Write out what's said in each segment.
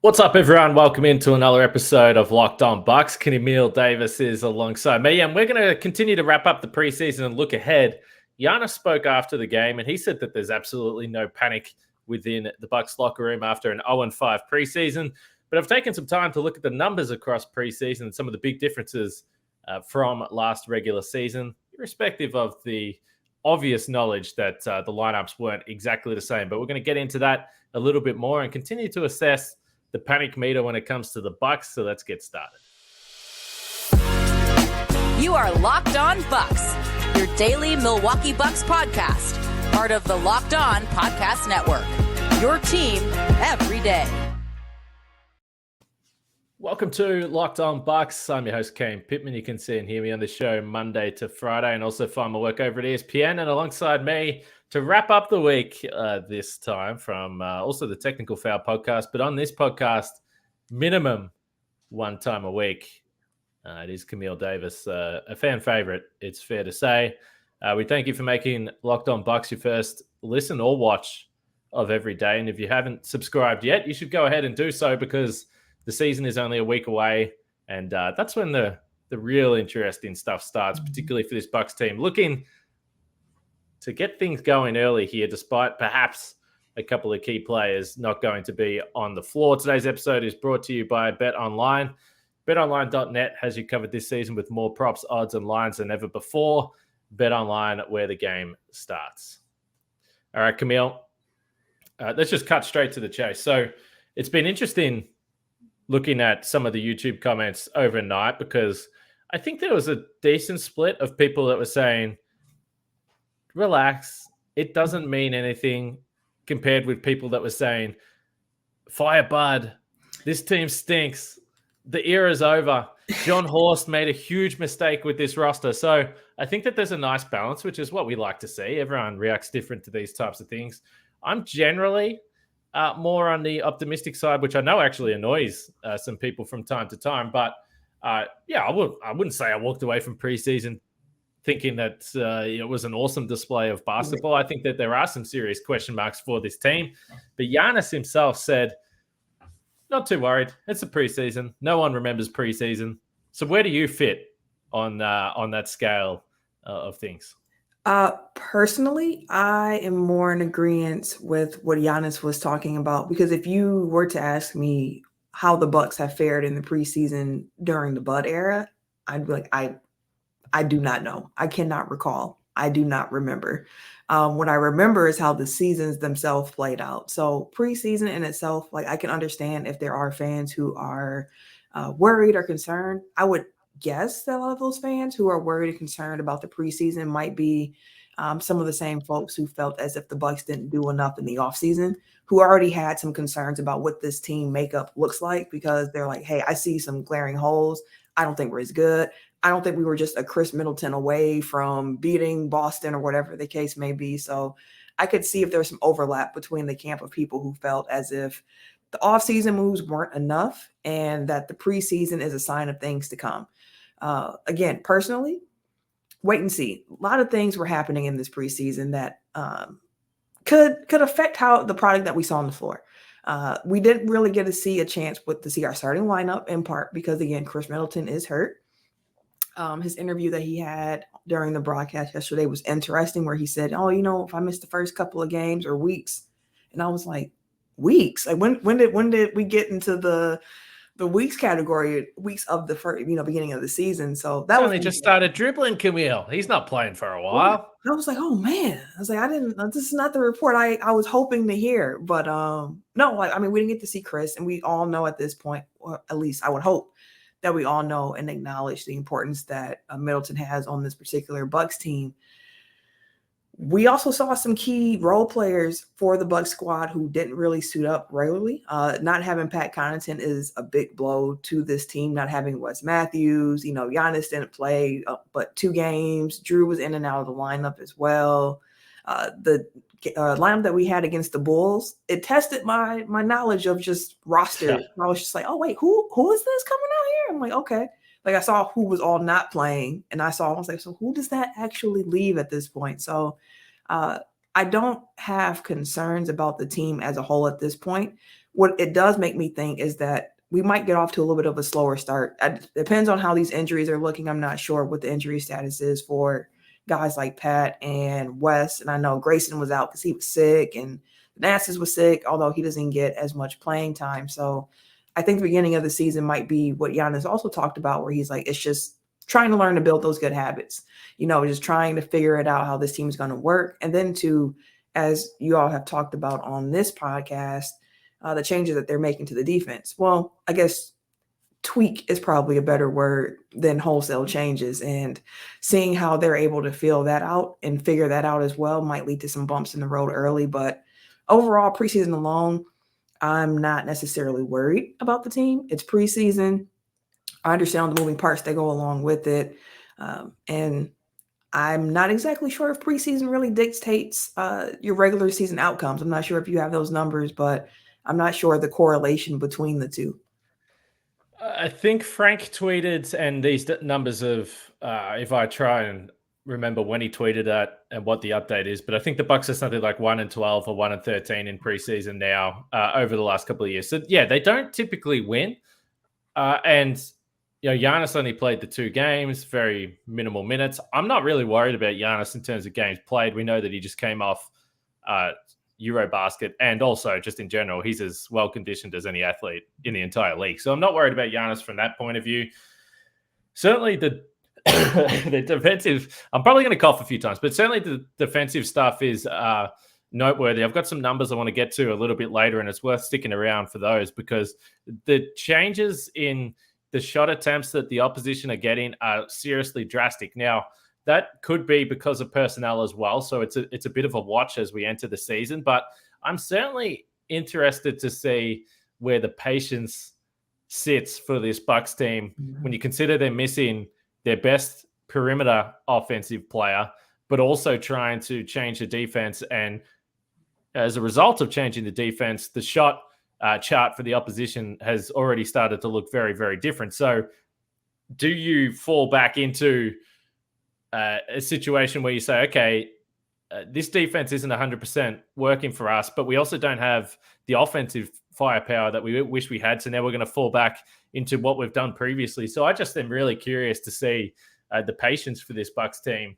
What's up, everyone? Welcome into another episode of Locked On Bucks. Camille Davis is alongside me, and we're going to continue to wrap up the preseason and look ahead. Giannis spoke after the game, and he said that there's absolutely no panic within the Bucks locker room after an 0-5 preseason. But I've taken some time to look at the numbers across preseason and some of the big differences from last regular season, irrespective of the obvious knowledge that the lineups weren't exactly the same. But we're going to get into that a little bit more and continue to assess the panic meter when it comes to the Bucks. So let's get started. You are Locked On Bucks, your daily Milwaukee Bucks podcast, part of the Locked On Podcast Network, your team every day. Welcome to Locked On Bucks. I'm your host, Kane Pittman. You can see and hear me on the show Monday to Friday, and also find my work over at ESPN. And alongside me to wrap up the week this time from also the Technical Foul podcast, but on this podcast, minimum one time a week. It is Camille Davis, a fan favorite, it's fair to say. We thank you for making Locked On Bucks your first listen or watch of every day. And if you haven't subscribed yet, you should go ahead and do so, because the season is only a week away, and that's when the real interesting stuff starts, particularly for this Bucks team, looking to get things going early here, despite perhaps a couple of key players not going to be on the floor. Today's episode is brought to you by BetOnline. BetOnline.net has you covered this season with more props, odds, and lines than ever before. BetOnline, where the game starts. All right, Camille, let's just cut straight to the chase. So it's been interesting looking at some of the YouTube comments overnight, because I think there was a decent split of people that were saying, relax, it doesn't mean anything, compared with people that were saying, fire Bud, this team stinks, the era's over, John Horst made a huge mistake with this roster. So I think that there's a nice balance, which is what we like to see. Everyone reacts different to these types of things. I'm generally more on the optimistic side, which I know actually annoys some people from time to time. But I wouldn't say I walked away from preseason thinking that it was an awesome display of basketball. I think that there are some serious question marks for this team. But Giannis himself said, not too worried. It's a preseason. No one remembers preseason. So where do you fit on that scale of things? Personally, I am more in agreement with what Giannis was talking about, because if you were to ask me how the Bucks have fared in the preseason during the Bud era, I'd be like, I do not know. I cannot recall. I do not remember. What I remember is how the seasons themselves played out. So preseason in itself, like, I can understand if there are fans who are worried or concerned. I would guess that a lot of those fans who are worried and concerned about the preseason might be some of the same folks who felt as if the Bucks didn't do enough in the offseason, who already had some concerns about what this team makeup looks like, because they're like, hey, I see some glaring holes. I don't think we're as good. I don't think we were just a Chris Middleton away from beating Boston or whatever the case may be. So I could see if there's some overlap between the camp of people who felt as if the offseason moves weren't enough and that the preseason is a sign of things to come. Again, personally, wait and see. A lot of things were happening in this preseason that could affect how the product that we saw on the floor. We didn't really get to see a chance to see our starting lineup, in part because, again, Chris Middleton is hurt. His interview that he had during the broadcast yesterday was interesting, where he said, if I missed the first couple of games or weeks, and I was like, weeks? Like when did we get into the weeks category, weeks of the first, beginning of the season? So that only just started dribbling, Camille. He's not playing for a while. I was like, oh man. I was like, this is not the report I was hoping to hear. But no, we didn't get to see Chris, and we all know at this point, or at least I would hope that we all know and acknowledge the importance that Middleton has on this particular Bucks team. We also saw some key role players for the Bucks squad who didn't really suit up regularly. Not having Pat Connaughton is a big blow to this team. Not having Wes Matthews, Giannis didn't play but 2 games. Drew was in and out of the lineup as well. The lineup that we had against the Bulls, it tested my knowledge of just roster. Yeah. I was just like, oh wait, who is this coming out here? I'm like, okay. Like, I saw who was all not playing, and I was like, so who does that actually leave at this point? So I don't have concerns about the team as a whole at this point. What it does make me think is that we might get off to a little bit of a slower start. It depends on how these injuries are looking. I'm not sure what the injury status is for guys like Pat and Wes. And I know Grayson was out because he was sick and Nassus was sick, although he doesn't get as much playing time. So I think the beginning of the season might be what Giannis also talked about, where he's like, it's just trying to learn to build those good habits, just trying to figure it out how this team is going to work. And then as you all have talked about on this podcast, the changes that they're making to the defense. Well, I guess tweak is probably a better word than wholesale changes, and seeing how they're able to feel that out and figure that out as well might lead to some bumps in the road early. But overall, preseason alone, I'm not necessarily worried about the team. It's preseason. I understand the moving parts that go along with it. And I'm not exactly sure if preseason really dictates your regular season outcomes. I'm not sure if you have those numbers, but I'm not sure the correlation between the two. I think Frank tweeted, and these numbers of, if I try and remember when he tweeted that and what the update is, but I think the Bucks are something like 1-12 or 1-13 in preseason now over the last couple of years. So yeah, they don't typically win. And Giannis only played the 2 games, very minimal minutes. I'm not really worried about Giannis in terms of games played. We know that he just came off Eurobasket, and also just in general, he's as well conditioned as any athlete in the entire league. So I'm not worried about Giannis from that point of view. Certainly the defensive, I'm probably going to cough a few times, but certainly the defensive stuff is noteworthy. I've got some numbers I want to get to a little bit later, and it's worth sticking around for those, because the changes in the shot attempts that the opposition are getting are seriously drastic. Now, that could be because of personnel as well. So it's a bit of a watch as we enter the season. But I'm certainly interested to see where the patience sits for this Bucks team when you consider they're missing their best perimeter offensive player, but also trying to change the defense. And as a result of changing the defense, the shot chart for the opposition has already started to look very, very different. So do you fall back into a situation where you say, okay, this defense isn't 100% working for us, but we also don't have the offensive firepower that we wish we had. So now we're going to fall back into what we've done previously. So I just am really curious to see the patience for this Bucks team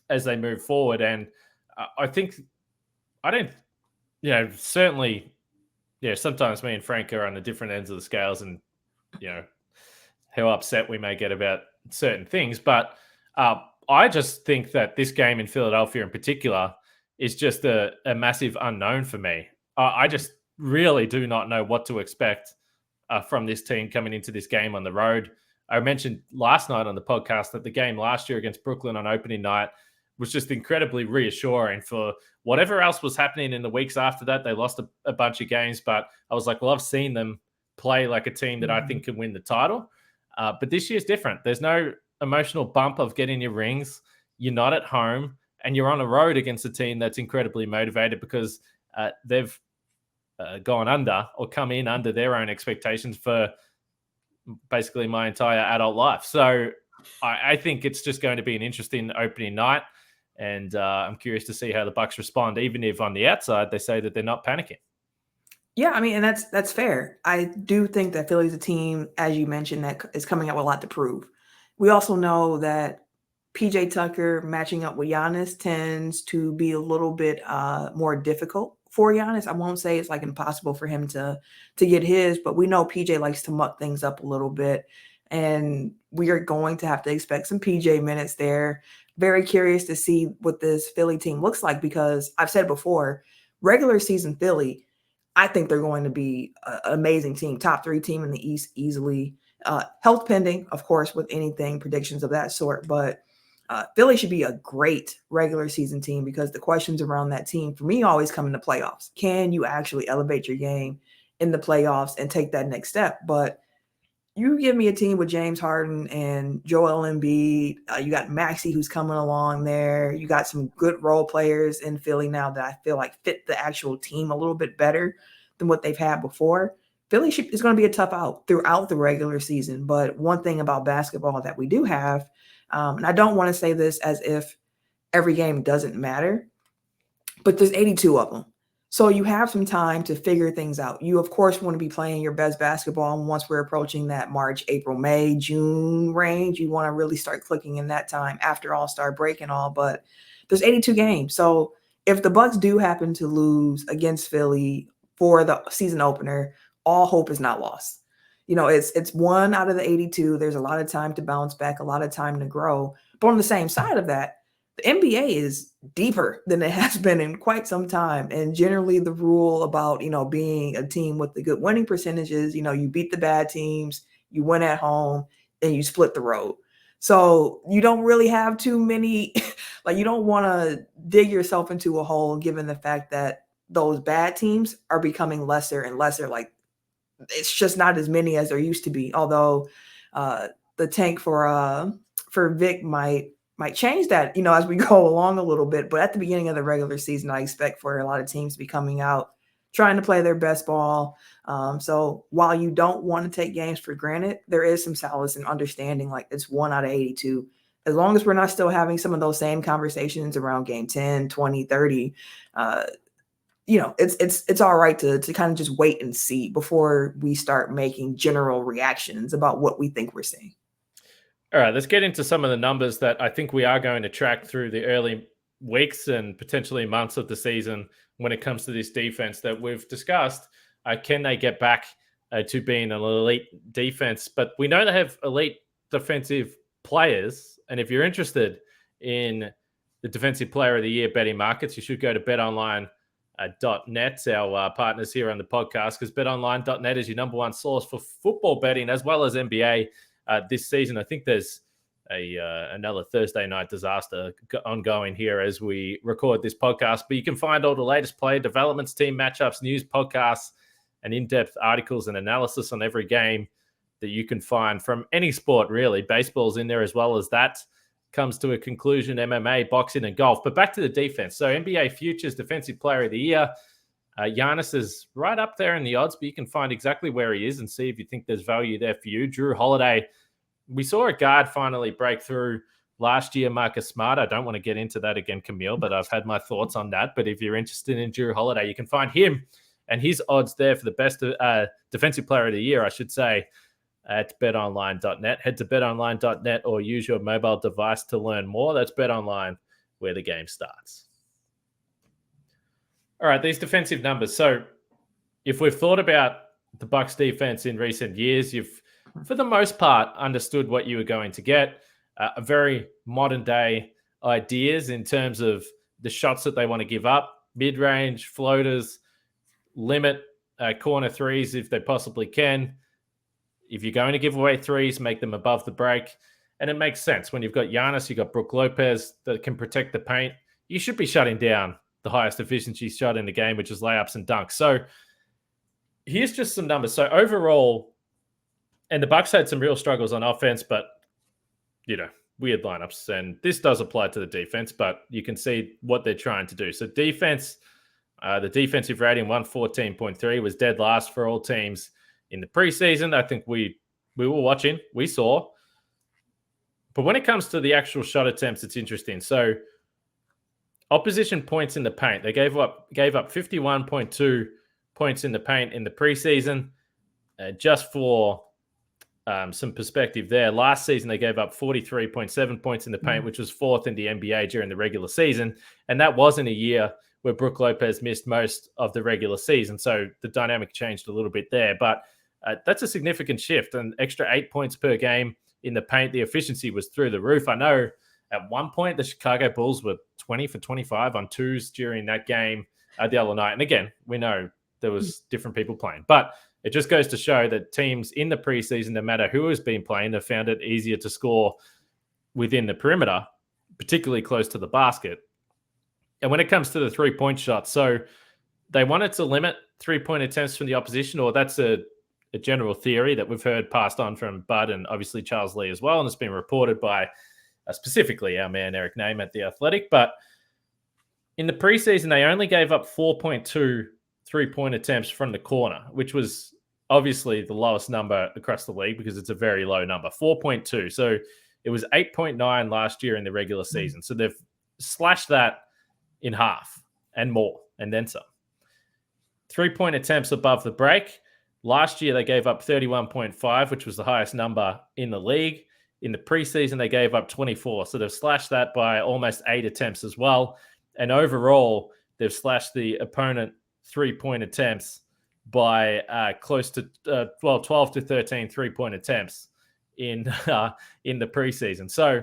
as they move forward. And certainly, sometimes me and Frank are on the different ends of the scales, and, how upset we may get about certain things. But I just think that this game in Philadelphia in particular is just a massive unknown for me. I just really do not know what to expect from this team coming into this game on the road. I mentioned last night on the podcast that the game last year against Brooklyn on opening night was just incredibly reassuring. For whatever else was happening in the weeks after that, they lost a bunch of games, but I was like, well, I've seen them play like a team that I think can win the title. But this year's different. There's no emotional bump of getting your rings. You're not at home, and you're on a road against a team that's incredibly motivated because they've gone under or come in under their own expectations for basically my entire adult life. So I think it's just going to be an interesting opening night, and I'm curious to see how the Bucks respond, even if on the outside they say that they're not panicking. Yeah, I mean, and that's fair. I do think that Philly's a team, as you mentioned, that is coming out with a lot to prove. We also know that PJ Tucker matching up with Giannis tends to be a little bit more difficult for Giannis. I won't say it's like impossible for him to get his, but we know PJ likes to muck things up a little bit, and we are going to have to expect some PJ minutes there. Very curious to see what this Philly team looks like, because I've said before, regular season Philly, I think they're going to be an amazing team, top 3 team in the East easily. Health pending, of course, with anything, predictions of that sort. But Philly should be a great regular season team, because the questions around that team for me always come in the playoffs. Can you actually elevate your game in the playoffs and take that next step? But you give me a team with James Harden and Joel Embiid. You got Maxey, who's coming along there. You got some good role players in Philly now that I feel like fit the actual team a little bit better than what they've had before. Philly is going to be a tough out throughout the regular season. But one thing about basketball that we do have, and I don't want to say this as if every game doesn't matter, but there's 82 of them. So you have some time to figure things out. You, of course, want to be playing your best basketball. And once we're approaching that March, April, May, June range, you want to really start clicking in that time after All-Star break and all. But there's 82 games. So if the Bucks do happen to lose against Philly for the season opener, all hope is not lost. It's one out of the 82. There's a lot of time to bounce back, a lot of time to grow. But on the same side of that, the NBA is deeper than it has been in quite some time. And generally the rule about, being a team with the good winning percentages, you beat the bad teams, you win at home, and you split the road. So you don't really have too many, you don't want to dig yourself into a hole given the fact that those bad teams are becoming lesser and lesser. It's just not as many as there used to be. Although the tank for Vic might change that, as we go along a little bit. But at the beginning of the regular season, I expect for a lot of teams to be coming out, trying to play their best ball. So while you don't want to take games for granted, there is some solace in understanding it's 1 out of 82. As long as we're not still having some of those same conversations around game 10, 20, 30, it's all right to kind of just wait and see before we start making general reactions about what we think we're seeing. All right, let's get into some of the numbers that I think we are going to track through the early weeks and potentially months of the season when it comes to this defense that we've discussed. Can they get back to being an elite defense? But we know they have elite defensive players. And if you're interested in the Defensive Player of the Year betting markets, you should go to betonline.net, our partners here on the podcast, because betonline.net is your number one source for football betting as well as NBA. This season, I think there's another Thursday night disaster ongoing here as we record this podcast. But you can find all the latest player developments, team matchups, news, podcasts, and in-depth articles and analysis on every game that you can find from any sport, really. Baseball's in there as well as that comes to a conclusion, MMA, boxing, and golf. But back to the defense. So NBA Futures Defensive Player of the Year. Giannis is right up there in the odds, but you can find exactly where he is and see if you think there's value there for you. Jrue Holiday, we saw a guard finally break through last year, Marcus Smart. I don't want to get into that again, Camille, but I've had my thoughts on that. But if you're interested in Jrue Holiday, you can find him and his odds there for the best defensive player of the year, I should say, at betonline.net. Head to betonline.net or use your mobile device to learn more. That's BetOnline, where the game starts. All right, these defensive numbers. So if we've thought about the Bucks defense in recent years, you've, for the most part, understood what you were going to get. A very modern day ideas in terms of the shots that they want to give up, mid-range, floaters, limit corner threes if they possibly can. If you're going to give away threes, make them above the break. And it makes sense. When you've got Giannis, you've got Brook Lopez that can protect the paint. You should be shutting down the highest efficiency shot in the game, which is layups and dunks. So here's just some numbers. So overall, and the Bucks had some real struggles on offense, but, weird lineups. And this does apply to the defense, but you can see what they're trying to do. So defense, the defensive rating, 114.3, was dead last for all teams in the preseason. I think we were watching, we saw. But when it comes to the actual shot attempts, it's interesting. So opposition points in the paint, they gave up 51.2 points in the paint in the preseason. Just for some perspective there, last season they gave up 43.7 points in the paint, which was fourth in the NBA during the regular season. And that wasn't a year where Brook Lopez missed most of the regular season. So the dynamic changed a little bit there. But that's a significant shift. An extra 8 points per game in the paint. The efficiency was through the roof. I know at one point the Chicago Bulls were 20 for 25 on twos during that game the other night. And again, we know there was different people playing. But it just goes to show that teams in the preseason, no matter who has been playing, have found it easier to score within the perimeter, particularly close to the basket. And when it comes to the three-point shot, so they wanted to limit three-point attempts from the opposition, or that's a general theory that we've heard passed on from Bud and obviously Charles Lee as well, and it's been reported by specifically our man Eric Name at The Athletic. But in the preseason, they only gave up 4.2 three-point attempts from the corner, which was obviously the lowest number across the league because it's a very low number, 4.2. So it was 8.9 last year in the regular season. So they've slashed that in half. and more, and then some. 3-point attempts above the break. Last year, they gave up 31.5, which was the highest number in the league. In the preseason, they gave up 24. So they've slashed that by almost 8 attempts as well. And overall, they've slashed the opponent 3-point attempts by close to 12 to 13 3-point attempts in the preseason. So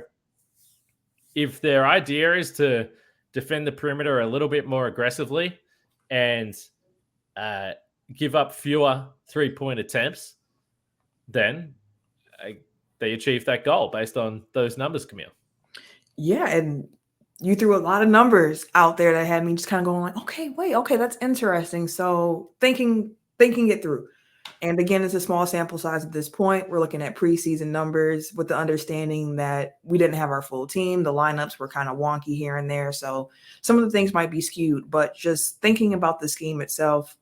if their idea is to defend the perimeter a little bit more aggressively and give up fewer 3-point attempts, then they achieve that goal based on those numbers, Camille. Yeah, and you threw a lot of numbers out there that had me just kind of going like, okay, that's interesting. So thinking it through. And again, it's a small sample size at this point. We're looking at preseason numbers with the understanding that we didn't have our full team. The lineups were kind of wonky here and there. So some of the things might be skewed, but just thinking about the scheme itself,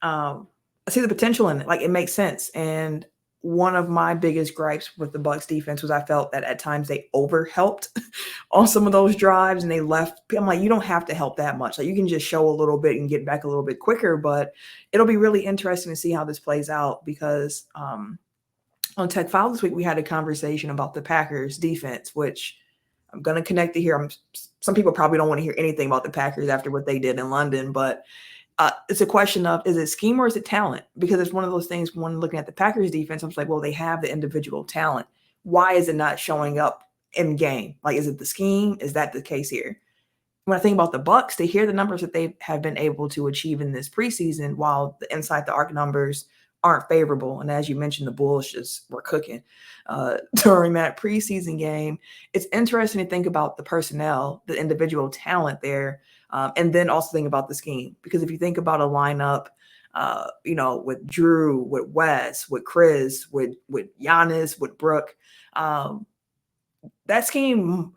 I see the potential in it. Like, it makes sense. And one of my biggest gripes with the Bucks defense was I felt that at times they overhelped on some of those drives and they left. I'm like, you don't have to help that much. Like, you can just show a little bit and get back a little bit quicker, but it'll be really interesting to see how this plays out because on Tech File this week, we had a conversation about the Packers defense, which I'm going to connect it here. Some people probably don't want to hear anything about the Packers after what they did in London, but it's a question of, is it scheme or is it talent? Because it's one of those things when looking at the Packers defense, I was like, well, they have the individual talent. Why is it not showing up in game? Like, is it the scheme? Is that the case here? When I think about the Bucks, to hear the numbers that they have been able to achieve in this preseason, while the inside the arc numbers aren't favorable. And as you mentioned, the Bulls just were cooking during that preseason game. It's interesting to think about the personnel, the individual talent there. And then also think about the scheme, because if you think about a lineup, with Drew, with Wes, with Chris, with Giannis, with Brooke, that scheme,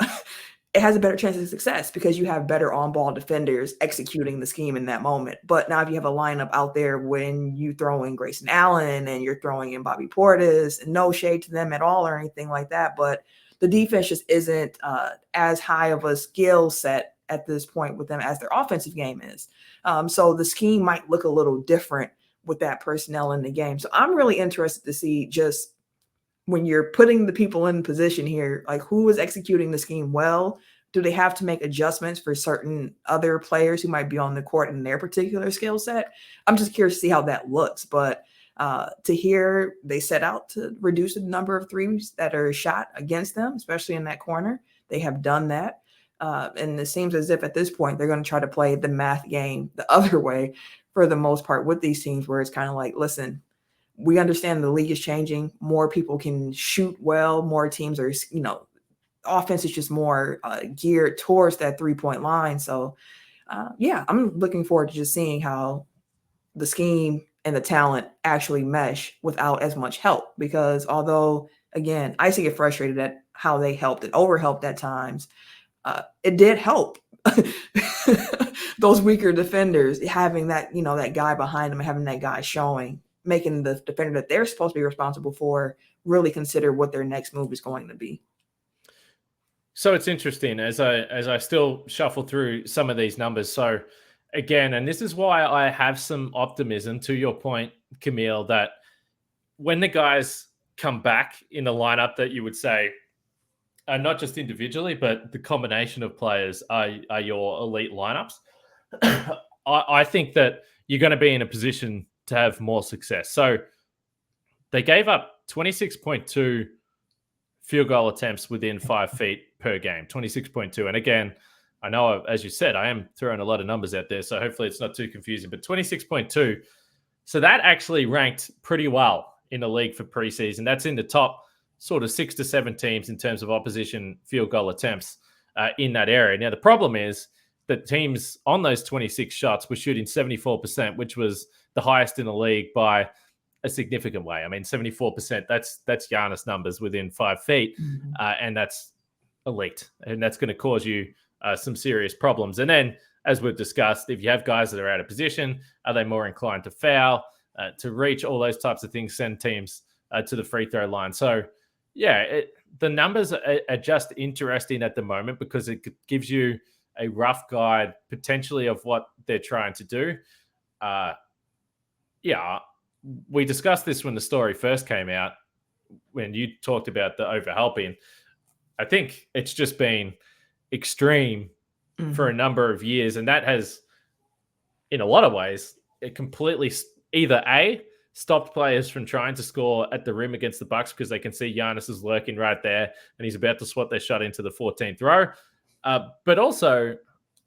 it has a better chance of success because you have better on-ball defenders executing the scheme in that moment. But now if you have a lineup out there when you throw in Grayson Allen and you're throwing in Bobby Portis, and no shade to them at all or anything like that, but the defense just isn't as high of a skill set at this point with them as their offensive game is. So the scheme might look a little different with that personnel in the game. So I'm really interested to see, just when you're putting the people in position here, like, who is executing the scheme well? Do they have to make adjustments for certain other players who might be on the court in their particular skill set? I'm just curious to see how that looks. But to hear they set out to reduce the number of threes that are shot against them, especially in that corner, they have done that. And it seems as if at this point they're going to try to play the math game the other way for the most part with these teams, where it's kind of like, listen, we understand the league is changing. More people can shoot well. More teams are, offense is just more geared towards that 3-point line. So, I'm looking forward to just seeing how the scheme and the talent actually mesh without as much help. Because although, again, I used to get frustrated at how they helped and overhelped at times, it did help those weaker defenders having that, that guy behind them, having that guy showing, making the defender that they're supposed to be responsible for really consider what their next move is going to be. So it's interesting as I still shuffle through some of these numbers. So again, and this is why I have some optimism, to your point, Camille, that when the guys come back in the lineup that you would say, not just individually, but the combination of players are your elite lineups, I think that you're going to be in a position to have more success. So they gave up 26.2 field goal attempts within 5 feet per game, 26.2. And again, I know, as you said, I am throwing a lot of numbers out there, so hopefully it's not too confusing, but 26.2. So that actually ranked pretty well in the league for preseason. That's in the top sort of 6 to 7 teams in terms of opposition field goal attempts in that area. Now, the problem is that teams on those 26 shots were shooting 74%, which was the highest in the league by a significant way. I mean, 74%, that's Giannis numbers within 5 feet, and that's elite. And that's going to cause you some serious problems. And then, as we've discussed, if you have guys that are out of position, are they more inclined to foul, to reach, all those types of things, send teams to the free throw line. So, the numbers are just interesting at the moment because it gives you a rough guide potentially of what they're trying to do. We discussed this when the story first came out, when you talked about the overhelping. I think it's just been extreme for a number of years, and that has, in a lot of ways, it completely either A, stopped players from trying to score at the rim against the Bucks because they can see Giannis is lurking right there and he's about to swat their shot into the 14th row. But also,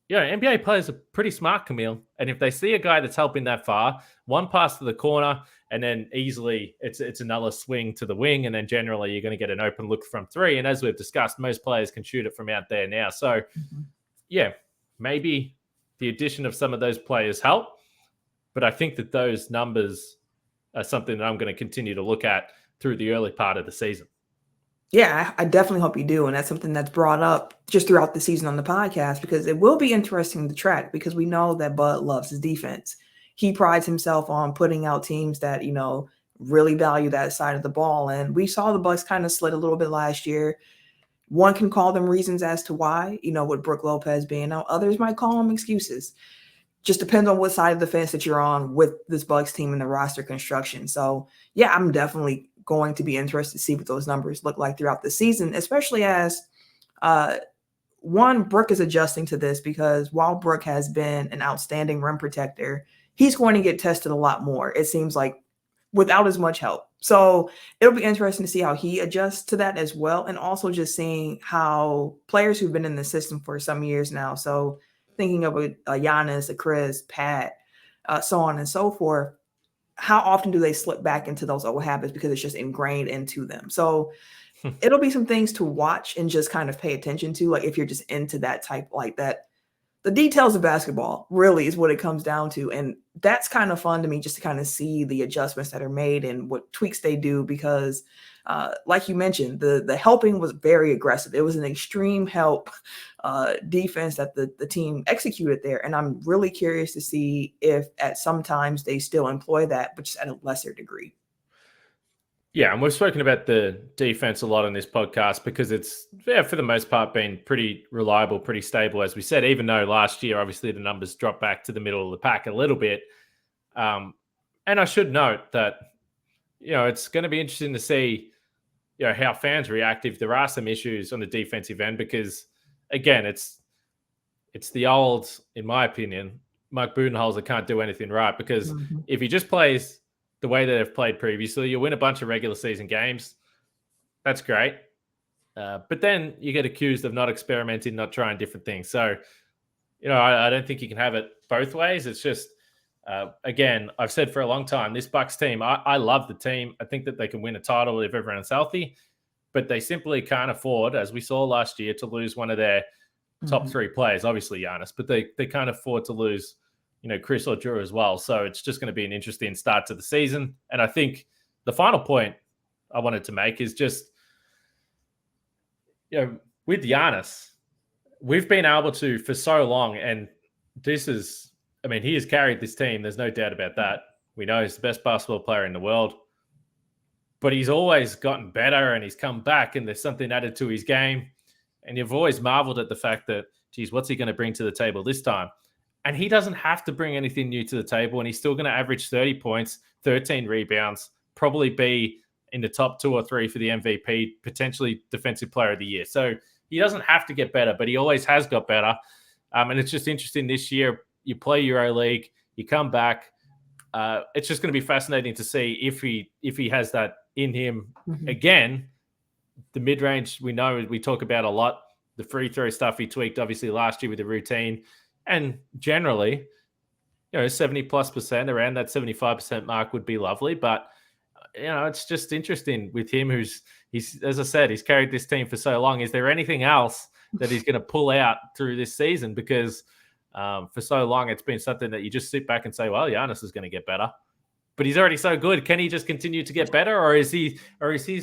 NBA players are pretty smart, Camille. And if they see a guy that's helping that far, one pass to the corner, and then easily it's another swing to the wing, and then generally you're going to get an open look from three. And as we've discussed, most players can shoot it from out there now. So, maybe the addition of some of those players help. But I think that those numbers are something that I'm going to continue to look at through the early part of the season. Yeah, I definitely hope you do. And that's something that's brought up just throughout the season on the podcast, because it will be interesting to track, because we know that Bud loves his defense. He prides himself on putting out teams that, really value that side of the ball. And we saw the Bucks kind of slid a little bit last year. One can call them reasons as to why, with Brook Lopez being out. Others might call them excuses. Just depends on what side of the fence that you're on with this Bucks team and the roster construction. So, yeah, I'm definitely going to be interested to see what those numbers look like throughout the season, especially as Brook is adjusting to this, because while Brook has been an outstanding rim protector, he's going to get tested a lot more, it seems like, without as much help. So it'll be interesting to see how he adjusts to that as well. And also just seeing how players who've been in the system for some years now, so thinking of a Giannis, a Chris, Pat, so on and so forth, how often do they slip back into those old habits because it's just ingrained into them? So it'll be some things to watch and just kind of pay attention to, like if you're just into that type, like that. The details of basketball really is what it comes down to. And that's kind of fun to me, just to kind of see the adjustments that are made and what tweaks they do, because like you mentioned, the helping was very aggressive. It was an extreme help defense that the team executed there. And I'm really curious to see if at sometimes they still employ that, but just at a lesser degree. Yeah, and we've spoken about the defense a lot on this podcast because it's, for the most part, been pretty reliable, pretty stable, as we said, even though last year, obviously, the numbers dropped back to the middle of the pack a little bit. And I should note that, it's going to be interesting to see, how fans react if there are some issues on the defensive end, because, again, it's the old, in my opinion, Mike Budenholzer can't do anything right, because if he just plays the way that they've played previously, you win a bunch of regular season games. That's great. But then you get accused of not experimenting, not trying different things. So, I don't think you can have it both ways. It's just, again, I've said for a long time, this Bucks team, I love the team. I think that they can win a title if everyone's healthy, but they simply can't afford, as we saw last year, to lose one of their top three players, obviously Giannis, but they can't afford to lose Chris or Drew as well. So it's just going to be an interesting start to the season. And I think the final point I wanted to make is just, with Giannis, we've been able to, for so long, and this is, he has carried this team. There's no doubt about that. We know he's the best basketball player in the world, but he's always gotten better and he's come back and there's something added to his game. And you've always marveled at the fact that, geez, what's he going to bring to the table this time? And he doesn't have to bring anything new to the table, and he's still going to average 30 points, 13 rebounds, probably be in the top 2 or 3 for the MVP, potentially Defensive Player of the Year. So he doesn't have to get better, but he always has got better. And it's just interesting this year. You play EuroLeague, you come back. It's just going to be fascinating to see if he has that in him again. The mid-range, we know we talk about a lot. The free throw stuff he tweaked, obviously, last year with the routine. And generally, 70+%, around that 75% mark would be lovely. But, it's just interesting with him, he's, as I said, he's carried this team for so long. Is there anything else that he's going to pull out through this season? Because for so long, it's been something that you just sit back and say, well, Giannis is going to get better. But he's already so good. Can he just continue to get better? Or is his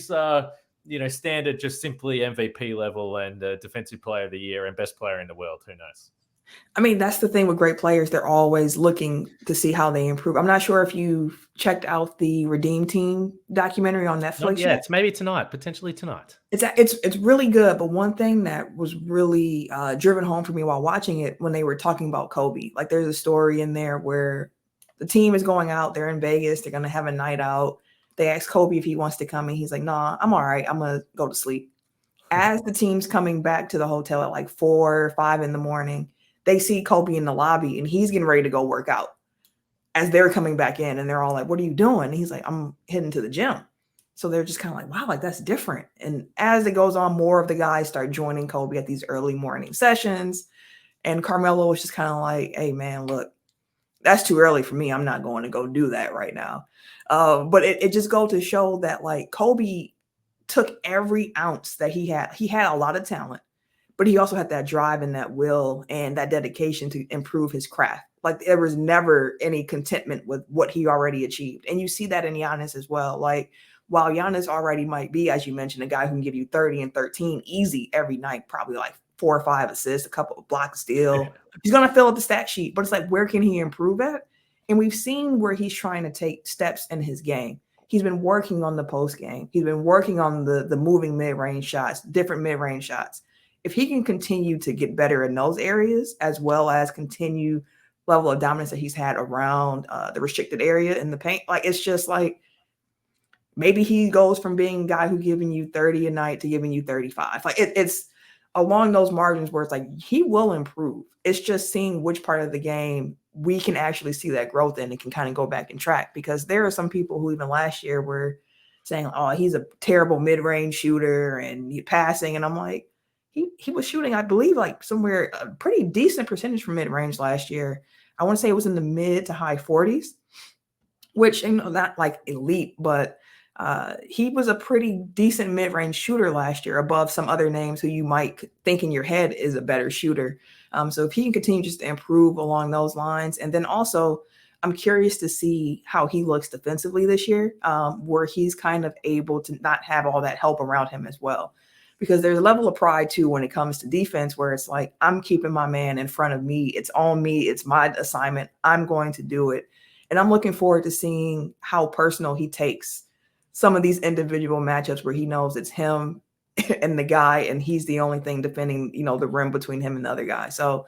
standard just simply MVP level and Defensive Player of the Year and best player in the world? Who knows? I mean, that's the thing with great players. They're always looking to see how they improve. I'm not sure if you've checked out the Redeem Team documentary on Not Netflix yet. yet. Maybe tonight, potentially tonight. It's really good, but one thing that was really driven home for me while watching it, when they were talking about Kobe, like there's a story in there where the team is going out, they're in Vegas, they're gonna have a night out. They ask Kobe if he wants to come, and he's like, "Nah, I'm all right. I'm gonna go to sleep." As the team's coming back to the hotel at like 4 or 5 in the morning, they see Kobe in the lobby, and he's getting ready to go work out. As they're coming back in, and they're all like, "What are you doing?" And he's like, "I'm heading to the gym." So they're just kind of like, wow, like that's different. And as it goes on, more of the guys start joining Kobe at these early morning sessions. And Carmelo was just kind of like, hey, man, look, that's too early for me. I'm not going to go do that right now. But it just goes to show that like Kobe took every ounce that he had. He had a lot of talent, but he also had that drive and that will and that dedication to improve his craft. Like there was never any contentment with what he already achieved. And you see that in Giannis as well. Like, while Giannis already might be, as you mentioned, a guy who can give you 30 and 13 easy every night, probably like 4 or 5 assists, a couple of blocks steal. He's going to fill up the stat sheet, but it's like, where can he improve at? And we've seen where he's trying to take steps in his game. He's been working on the post game. He's been working on the moving mid-range shots, different mid-range shots. If he can continue to get better in those areas, as well as continue level of dominance that he's had around the restricted area in the paint, like it's just like, maybe he goes from being a guy who giving you 30 a night to giving you 35. Like it's along those margins where it's like he will improve. It's just seeing which part of the game we can actually see that growth in and can kind of go back and track, because there are some people who even last year were saying, oh, he's a terrible mid-range shooter and he passing. And I'm like, he was shooting, I believe, like somewhere a pretty decent percentage from mid-range last year. I want to say it was in the mid to high 40s, which, you know, not like elite, but he was a pretty decent mid-range shooter last year, above some other names who you might think in your head is a better shooter. So if he can continue just to improve along those lines, and then also I'm curious to see how he looks defensively this year, where he's kind of able to not have all that help around him as well. Because there's a level of pride too when it comes to defense, where it's like, I'm keeping my man in front of me. It's on me. It's my assignment. I'm going to do it. And I'm looking forward to seeing how personal he takes some of these individual matchups where he knows it's him and the guy, and he's the only thing defending, you know, the rim between him and the other guy. So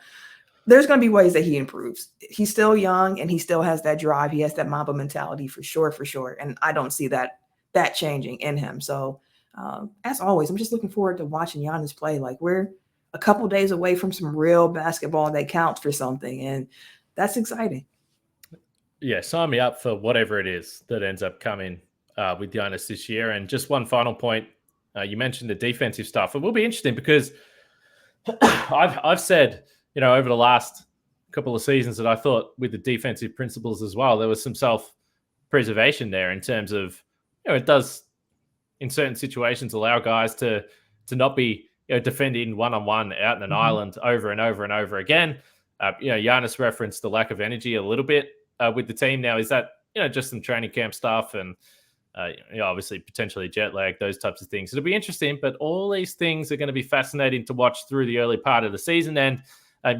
there's going to be ways that he improves. He's still young and he still has that drive. He has that Mamba mentality for sure. And I don't see that changing in him. So as always, I'm just looking forward to watching Giannis play. Like, we're a couple days away from some real basketball that counts for something. And that's exciting. Yeah, sign me up for whatever it is that ends up coming with Giannis this year. And just one final point, you mentioned the defensive stuff. It will be interesting because I've said, you know, over the last couple of seasons that I thought with the defensive principles as well, there was some self-preservation there in terms of, you know, it does in certain situations allow guys to not be, you know, defending one-on-one out in an island over and over and over again. You know, Giannis referenced the lack of energy a little bit with the team now. Is that, you know, just some training camp stuff and, you know, obviously potentially jet lag, those types of things. It'll be interesting, but all these things are going to be fascinating to watch through the early part of the season. And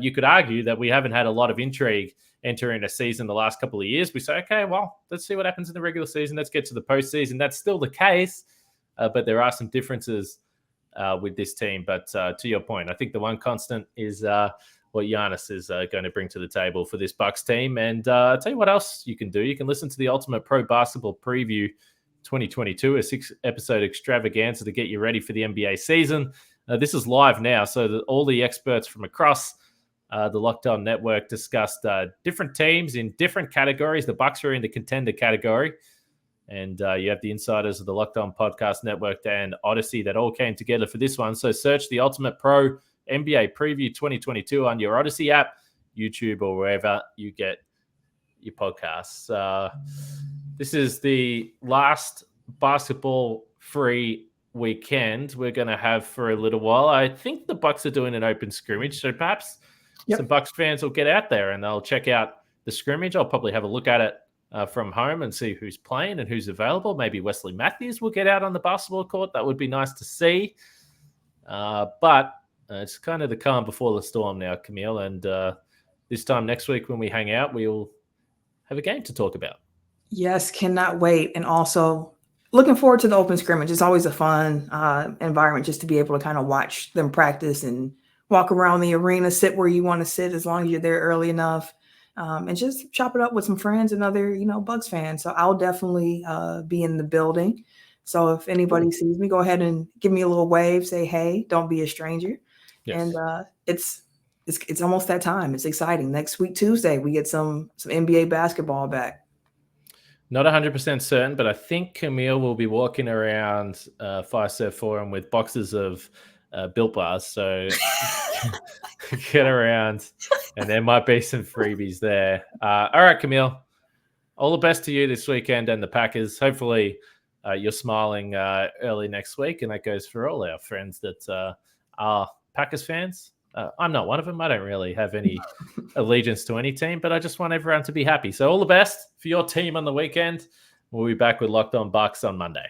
you could argue that we haven't had a lot of intrigue entering a season the last couple of years. We say, okay, well, let's see what happens in the regular season. Let's get to the postseason. That's still the case, but there are some differences with this team. But to your point, I think the one constant is what Giannis is going to bring to the table for this Bucks team. And I'll tell you what else you can do. You can listen to the Ultimate Pro Basketball Preview 2022, a 6-episode extravaganza to get you ready for the NBA season. This is live now, so that all the experts from across the Locked On Network discussed different teams in different categories. The Bucks are in the contender category, and you have the insiders of the Locked On Podcast Network and Odyssey that all came together for this one. So search the Ultimate Pro NBA Preview 2022 on your Odyssey app, YouTube, or wherever you get your podcasts. This is the last basketball-free weekend we're going to have for a little while. I think the Bucks are doing an open scrimmage, so perhaps some Bucks fans will get out there and they'll check out the scrimmage. I'll probably have a look at it from home and see who's playing and who's available. Maybe Wesley Matthews will get out on the basketball court. That would be nice to see. But It's kind of the calm before the storm now, Camille. And this time next week when we hang out, we'll have a game to talk about. Yes, cannot wait. And also looking forward to the open scrimmage. It's always a fun environment just to be able to kind of watch them practice and walk around the arena, sit where you want to sit as long as you're there early enough, and just chop it up with some friends and other, Bucks fans. So I'll definitely be in the building. So if anybody sees me, go ahead and give me a little wave, say, hey, don't be a stranger. Yes. And it's almost that time. It's exciting. Next week, Tuesday, we get some NBA basketball back. Not 100% certain, but I think Camille will be walking around Fiserv Forum with boxes of Built Bars. So get around, and there might be some freebies there. All right, Camille. All the best to you this weekend and the Packers. Hopefully you're smiling early next week, and that goes for all our friends that are Packers fans. I'm not one of them. I don't really have any allegiance to any team, but I just want everyone to be happy. So all the best for your team on the weekend. We'll be back with Locked On Bucks on Monday.